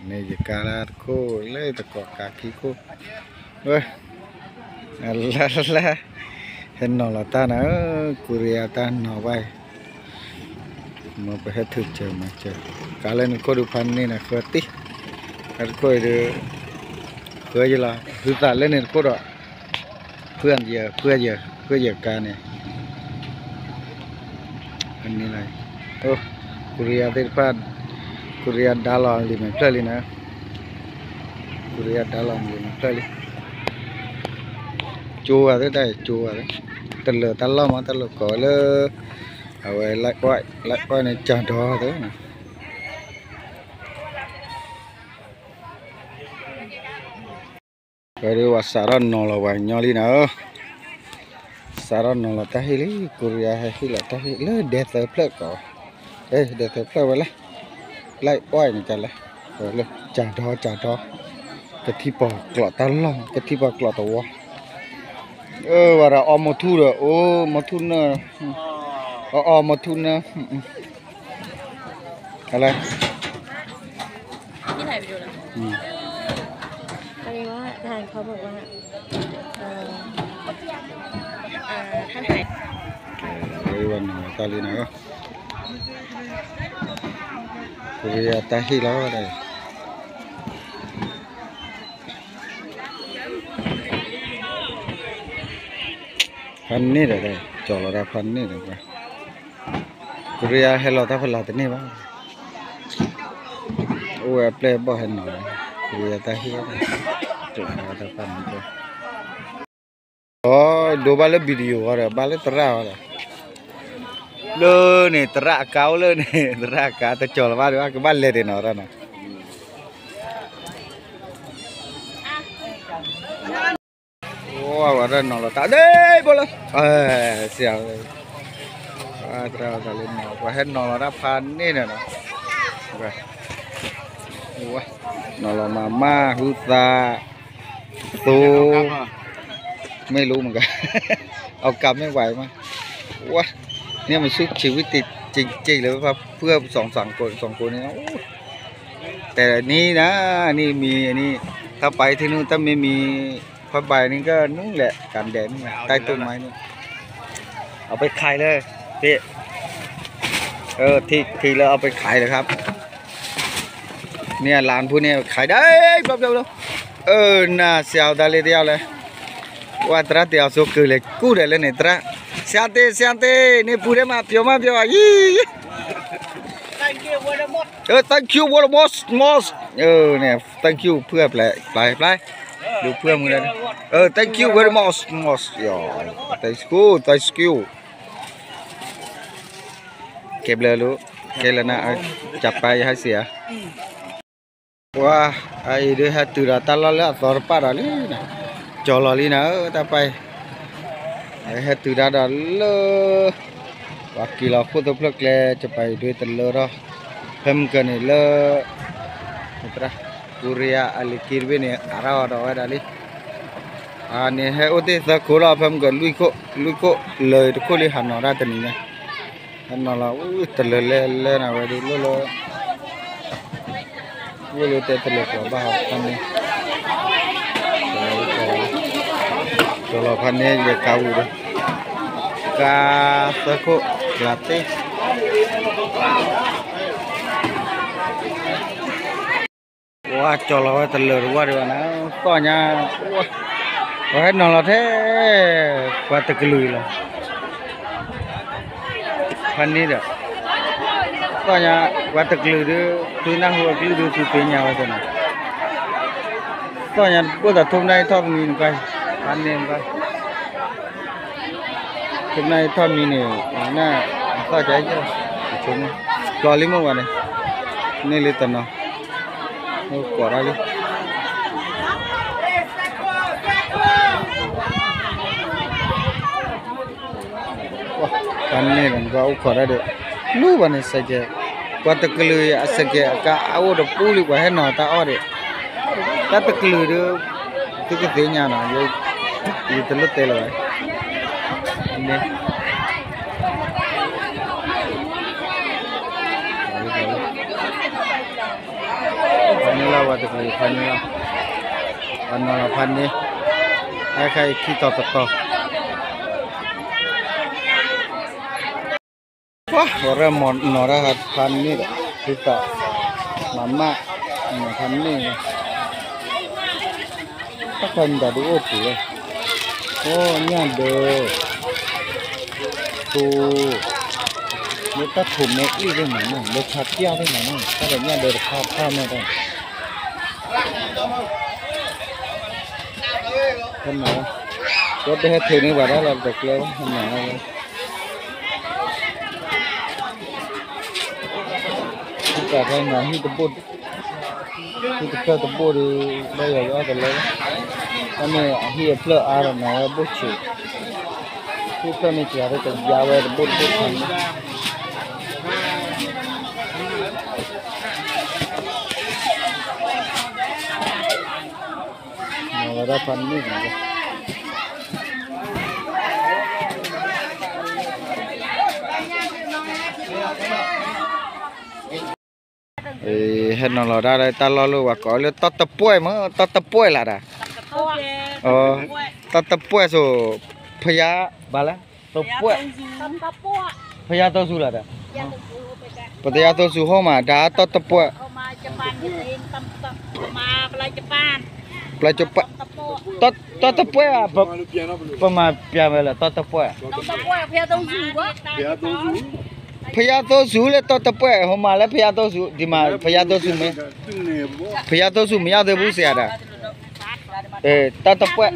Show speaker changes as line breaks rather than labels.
nih jekalat ko, le teko kaki ko, wah, Allah, henol tanah Korea tanah bay, mau pergi tujuh macam, kalian ko depan ni nak kerti, ko itu, ko je lah, kita lain ko dah, เพื่อนเยอะกันเนี่ยอันนี้เลยโอ้กุริยาเทพากุริยาดาลอนลิมันเพลินนะกุริยาดาลอนลิมันเพลินจัวได้จัวตะเลตะล้อมาตะเลก่อเลยเอาไว้ไล่ไว้ในจานดอเด้อนะก็เรียกว่าสารนอละวันยอลีนะสารนอละตาฮิลิกุริยาฮิละตาฮิเลยเดทเพลก่อเดทเพลไว้ละไล่อ้อยนี่กันละเลยจานดอกะทิปอกลอตะล่องกะทิปอกลอตะวะว่าเราออมมาทุเด้อโอ้มาทุนเนอะออมมาทุนนะอะไร
ที่ถ่ายวิดีโอนะอันนี้ว่าทางเขาบอกว่าท่านถ่าย
วันตาลีนะก็คุยตาฮีแล้วอะไรพันนี่เลยจอละพันนี่เลยคุยเฮลล์ตาพลาตัวนี้บ้างโอ้ยเพลย์บ่เห็นหน่อยคุยตาฮีจอละตาพันนี่โอ้ดูบาลวิดีโออะไรบาลตระอะไรเลยนี่ตระเก่าเลยนี่ตระเก่าแต่จอละว่าดูว่าก็บาลเลยนะorangนะwah ada nol tak deh boleh siap terus kali nol wah nol rapan ini nih wah nol mama huta tuh ไม่รู้เหมือนกันเอากลับไม่ไหวมั้งว้าเนี่ยมันสู้ชีวิตติดจริงๆเลยครับเพื่อสองคนนี้แต่นี้นะนี่มีอันนี้ถ้าไปที่นู่นถ้าไม่มีผ้าใบนี่ก็นู่นแหละกันแดดนี่ใต้ต้นไม้นี่เอาไปขายเลยพี่ทีแล้วเอาไปขายเลยครับเนี่ยร้านพวกนี้ขายได้แบบเดียวน่าเสียวได้เลยเดียวเลยว่าตราเดียวสุกเลยกู้ได้เลยเนี่ยตราเสียเต้นี่พูดได้มาเปียวยี่ thank you very muchเนี่ย thank you เพื่อไปดูเพื่อมึงเลยthank you very much ย่อ thank you เก็บเลยลูกเก็บแล้วนะจับไปให้เสียว้าไอ้เดือดตื่นตาละต่อปาร์ลี่นะจอลลี่นะตาไปไอ้ตื่นตาละว่ากิโลฟุตพลักเลยจะไปด้วยตลอดเพิ่มกันนี่ละนี่ตระกุริยาอลิคิร์บินี่อาราวดาวได้ดิอันนี้ให้อุติสักคนละเพิ่มกันลุยโคเลยทุกคนเลยหันหน้าได้ตัวนี้นะหันหน้าละตลอดเลยนะวันนี้ลุเตะตลอดกว่าบ้าพันนี้ตลอดพันนี้จะเก่าเลยกาสะโคลาเต้ว้าจอลว่าตลอดว่าดีวะนะก็เนี่ยว้าให้นอนละเท่กว่าตะกลุยละพันนี้เด้อก็เนี่ยกว่าตะกลุยด้วยตัวนั่งหัวกลุยด้วยตัวเป็นยาวตัวนั้นก็เนี่ยก็แต่ทุ่มได้ทอดมีนไปพันนี้ไปทุ่มได้ทอดมีเนี่ยน่าเข้าใจจ้ะชุ่มรอลิมวันนี้นี่เลยตันเนาะกว่าอะไรkan ni kan kau kora de lu bane saja kau tekelu saja ka awak dah pulih kau henna tak ada tak tekelu de tu ketenya na ye itu lu telo ni ว่าจะมีพันนี้อันนอพันนี้ให้ใครขี้ต่อว้าว่าเริ่มหมดนอระหัดพันนี่แหละขี้ต่อมาม่าพันนี่ถ้าคนจะดูโอ้โหโอ้เนี่ยเด้อตูนี่ถ้าถุงเม็ดอีกได้ไหมน้องเด็กชักเที่ยวได้ไหมน้องถ้าแบบเนี่ยเดินข้าวไม่ได้ทำไมรถได้ให้ถึงนี่ว่าได้เราเด็กแล้วทำไมเลยที่จะให้หน่อยที่ตะบุดที่จะเพื่อตะบุดได้อย่างว่าแต่เลยอันนี้ที่เพื่ออะไรนะบุษย์ที่เพื่อไม่เกี่ยวกับยาเวทบุษย์บุษย์ทำเราได้พันนี่ไงเห็นเราได้เลยตลอดเลยว่าก่อนเลยตัดตะป่วยมั้งตัดตะป่วยละด่ะตัดตะป่วยสู่พญาบาละตะป่วยพญาตัวสู่ละด่ะพญาตัวสู่เข้ามาด่าตัดตะป่วยปลายจะปะตัดตะป่วยอ่ะประมาณเปียไปละตัดตะป่วยพญาตัวสูเลยตัดตะป่วยเข้ามาแล้วพญาตัวสูดีมาพญาตัวสูไหมพญาตัวสูไม่เอาเดี๋ยวบุษย์อ่ะตัดตะป่วย